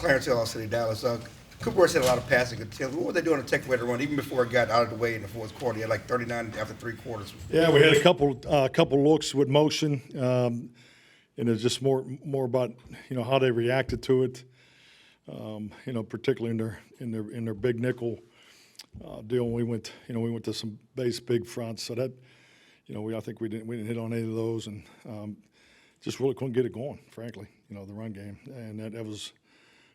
Clarence Hill, City, Dallas. Cooper had a lot of passing attempts. What were they doing to take away the run, even before it got out of the way in the fourth quarter? He had like 39 after three quarters. Yeah, we had a couple looks with motion, and it's just more about how they reacted to it. Particularly in their big nickel deal. We went to some base big fronts, so that I think we didn't hit on any of those, and just really couldn't get it going. Frankly, the run game, and that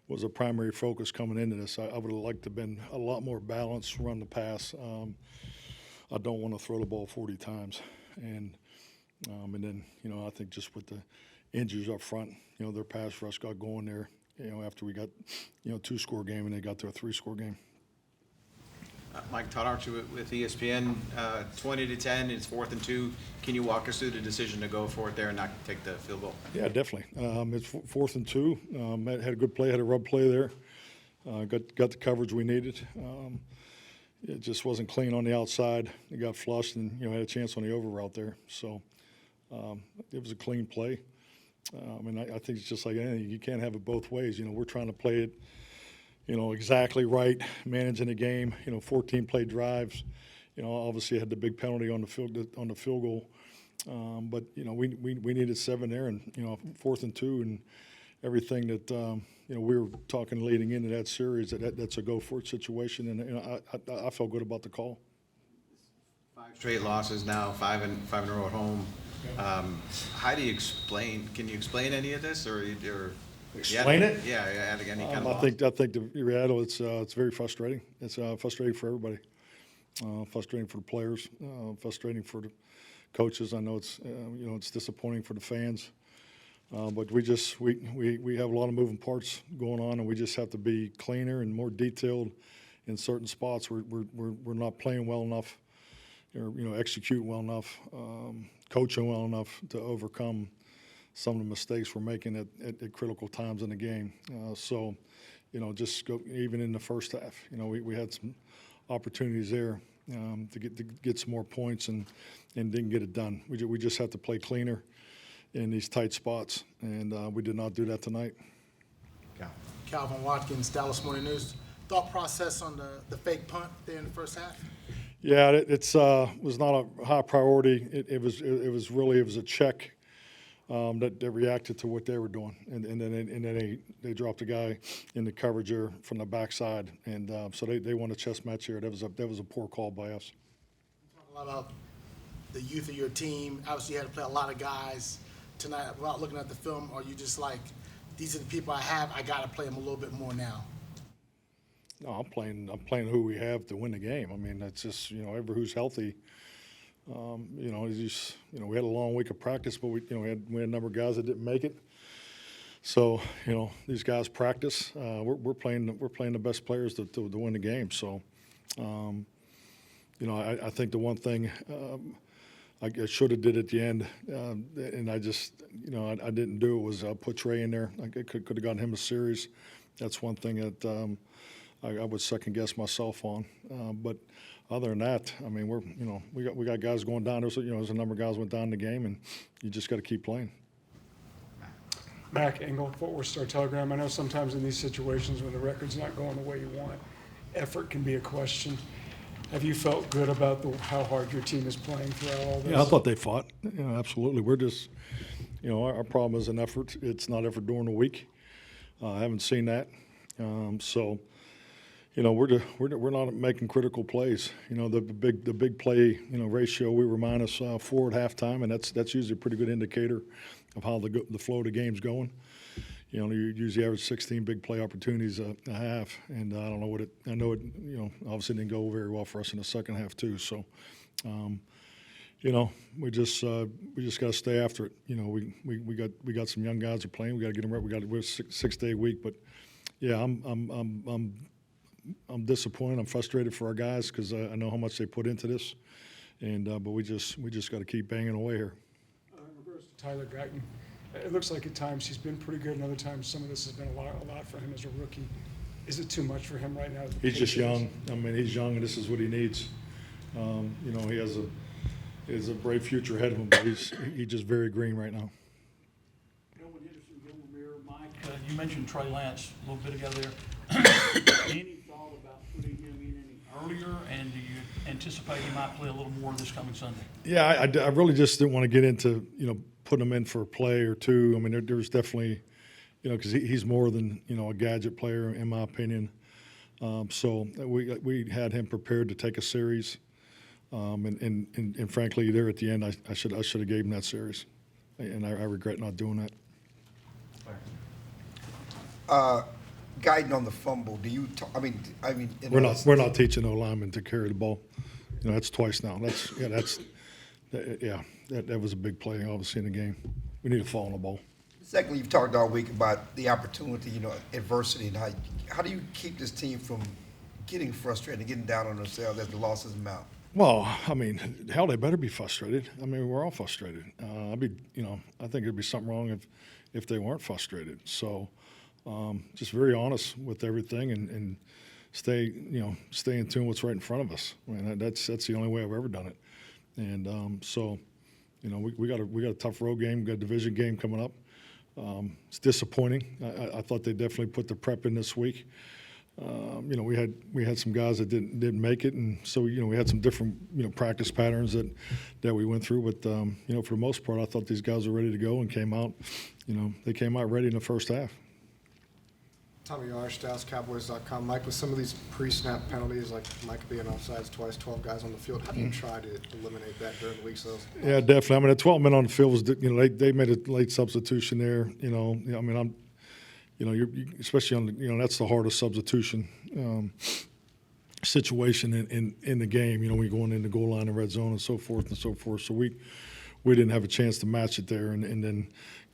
was a primary focus coming into this. I would have liked to have been a lot more balanced, run the pass. I don't want to throw the ball 40 times, and then I think just with the injuries up front, their pass rush got going there. After we got, 2-score game and they got to a 3-score game. Mike, Todd Archer with ESPN, 20-10, it's 4th and 2. Can you walk us through the decision to go for it there and not take the field goal? Yeah, definitely. It's 4th and 2. Had a good play, had a rub play there. Got the coverage we needed. It just wasn't clean on the outside. It got flushed and, had a chance on the over route there. So it was a clean play. And I think it's just like anything. You can't have it both ways. We're trying to play it, exactly right, managing the game. 14 play drives. Obviously had the big penalty on the field goal. But we needed 7 there, and 4th and 2, and everything that we were talking leading into that series. That's a go for it situation, and I felt good about the call. 5 straight losses now, 5 in a row at home. How do you explain? Can you explain any of this, or explain it? Yeah, adding any kind of I think the reality it's very frustrating. It's frustrating for everybody. Frustrating for the players. Frustrating for the coaches. I know it's it's disappointing for the fans. But we have a lot of moving parts going on, and we just have to be cleaner and more detailed in certain spots. We're not playing well enough, or executing well enough, coaching well enough to overcome some of the mistakes we're making at critical times in the game. So, just go even in the first half. We had some opportunities there to get some more points and didn't get it done. We just have to play cleaner in these tight spots, and we did not do that tonight. Calvin Watkins, Dallas Morning News. Thought process on the fake punt there in the first half? Yeah, it was not a high priority. It was a check that reacted to what they were doing, and then they dropped a guy in the coverage there from the backside, and so they won a chess match here. That was a poor call by us. Talk a lot about the youth of your team. Obviously, you had to play a lot of guys tonight. Without looking at the film, are you just like, these are the people I have, I got to play them a little bit more now? No, I'm playing who we have to win the game. I mean, that's just every who's healthy. We had a long week of practice, but we had a number of guys that didn't make it. So these guys practice. We're playing the best players to win the game. So I think the one thing I should have did at the end, and I just I didn't do it, was put Trey in there. I could have gotten him a series. That's one thing that I would second guess myself on. But other than that, I mean, we got guys going down. There's a number of guys went down in the game, and you just got to keep playing. Mac Engel, Fort Worth Star-Telegram. I know sometimes in these situations when the record's not going the way you want, effort can be a question. Have you felt good about how hard your team is playing throughout all this? Yeah, I thought they fought. Absolutely. We're just, our problem is an effort. It's not effort during the week. I haven't seen that. So, we're not making critical plays. The big play ratio, we were -4 at halftime, and that's usually a pretty good indicator of how the flow of the game's going. You usually average 16 big play opportunities a half, and I don't know what it. I know it. Obviously didn't go very well for us in the second half too. So, we just got to stay after it. We got some young guys who are playing. We got to get them right. We're a 6-day week, but yeah, I'm disappointed. I'm frustrated for our guys because I know how much they put into this, and but we just got to keep banging away here. In regards to Tyler Guyton, it looks like at times he's been pretty good, and other times some of this has been a lot for him as a rookie. Is it too much for him right now? He's just young. I mean, he's young, and this is what he needs. He has a bright future ahead of him, but he's just very green right now. Gilman Henderson, Gilman Mirror, Mike, you mentioned Trey Lance a little bit ago there. Any thought about putting him in any earlier, and do you anticipate he might play a little more this coming Sunday? Yeah, I really just didn't want to get into, putting him in for a play or two. I mean, there was definitely, because he's more than, a gadget player, in my opinion. So we had him prepared to take a series. And frankly, there at the end, I should have gave him that series. And I regret not doing that. Guiding on the fumble, do you, We're not teaching no linemen to carry the ball. That's twice now. That was a big play, obviously, in the game. We need to fall on the ball. Secondly, you've talked all week about the opportunity, adversity, and how do you keep this team from getting frustrated and getting down on themselves as the losses mount? Well, hell, they better be frustrated. We're all frustrated. I think there'd be something wrong if they weren't frustrated. So, just very honest with everything and stay in tune with what's right in front of us. That's the only way I've ever done it. And so, we got a tough road game, we got a division game coming up. It's disappointing. I thought they definitely put the prep in this week. We had some guys that didn't make it, and so we had some different practice patterns that we went through. But for the most part, I thought these guys were ready to go and came out. They came out ready in the first half. Tommy Arsh, Cowboys.com. Mike, with some of these pre-snap penalties, like Mike being offsides twice, 12 guys on the field, how do you try to eliminate that during the week? So Yeah, definitely. The 12 men on the field was, they made a late substitution there. You're especially on that's the hardest substitution situation in the game. We're going in the goal line and red zone and so forth and so forth. So we didn't have a chance to match it there, and then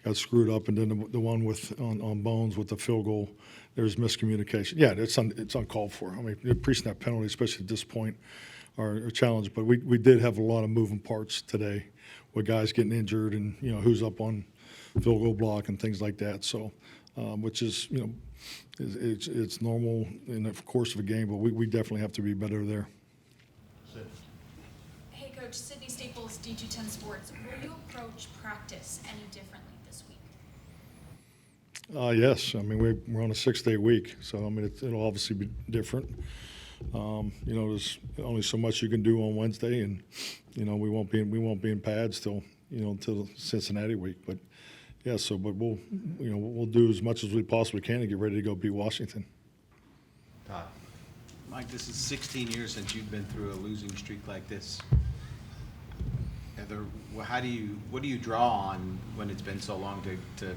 got screwed up. And then the one on Bones with the field goal, there's miscommunication. Yeah, it's uncalled for. The pre-snap penalty, especially at this point, are a challenge. But we did have a lot of moving parts today, with guys getting injured and who's up on field goal block and things like that. So, which is it's normal in the course of a game, but we definitely have to be better there. Hey, Coach, Sydney Staples, DG10 Sports. Will you approach practice any differently this week? Yes, we're on a 6-day week, so it'll obviously be different. There's only so much you can do on Wednesday, and we won't be in pads till the Cincinnati week. But yeah, but we'll do as much as we possibly can to get ready to go beat Washington. Todd. Mike, this is 16 years since you've been through a losing streak like this. What do you draw on when it's been so long to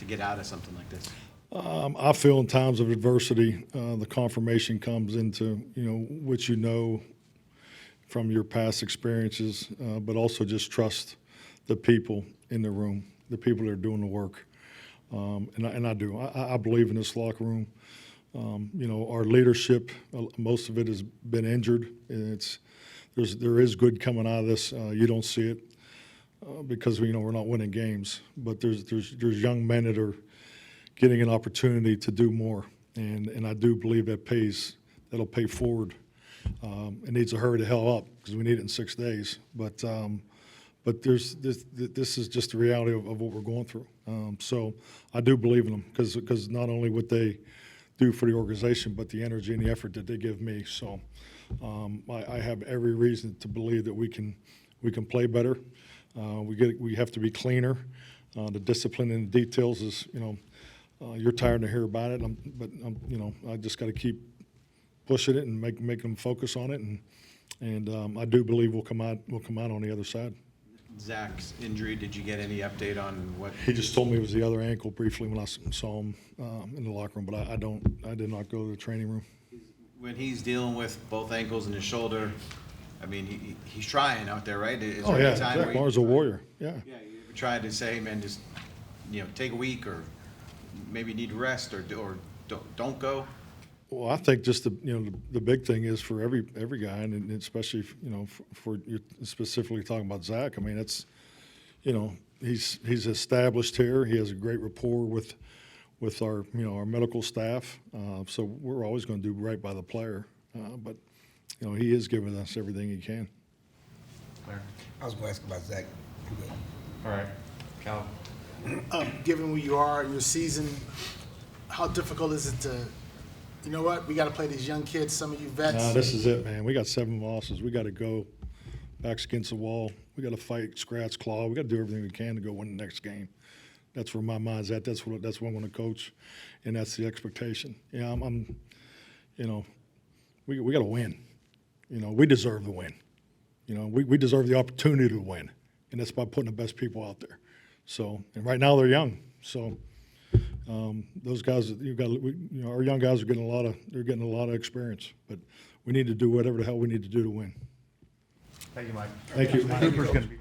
get out of something like this? I feel in times of adversity, the confirmation comes into what from your past experiences, but also just trust the people in the room, the people that are doing the work, and I do. I believe in this locker room. Our leadership, most of it has been injured, and there is good coming out of this. You don't see it because we're not winning games, but there's young men that are getting an opportunity to do more, and I do believe that'll pay forward. It needs to hurry the hell up because we need it in 6 days. But this is just the reality of what we're going through. So I do believe in them because not only what they do for the organization, but the energy and the effort that they give me. So I have every reason to believe that we can play better. We have to be cleaner. The discipline and the details is you're tired to hear about it, but I just got to keep pushing it and make them focus on it, and I do believe we'll come out on the other side. Zach's injury, did you get any update on what? He just told me it was the other ankle briefly when I saw him in the locker room, but I did not go to the training room. When he's dealing with both ankles and his shoulder, he's trying out there, right? Is Oh there yeah, any time Zach where Barnes a warrior. Yeah. Yeah, you ever tried to say, hey, man, just take a week, or maybe need rest, or don't go? Well, I think just the big thing is for every guy, and especially for you specifically talking about Zach. It's he's established here. He has a great rapport with our our medical staff. So we're always going to do right by the player. But he is giving us everything he can. I was going to ask about Zach. All right, Cal. Given where you are in your season, how difficult is it to, you know what, we got to play these young kids, some of you vets. This is it, man. We got 7 losses. We got to go backs against the wall. We got to fight, scratch, claw. We got to do everything we can to go win the next game. That's where my mind's at. That's what I'm going to coach, and that's the expectation. Yeah, I'm you know, we got to win. You know, we deserve the win. You know, we deserve the opportunity to win, and that's by putting the best people out there. So, and right now they're young. So, those guys, our young guys are getting a lot of experience. But we need to do whatever the hell we need to do to win. Thank you, Mike. Thank you. Cooper's going to be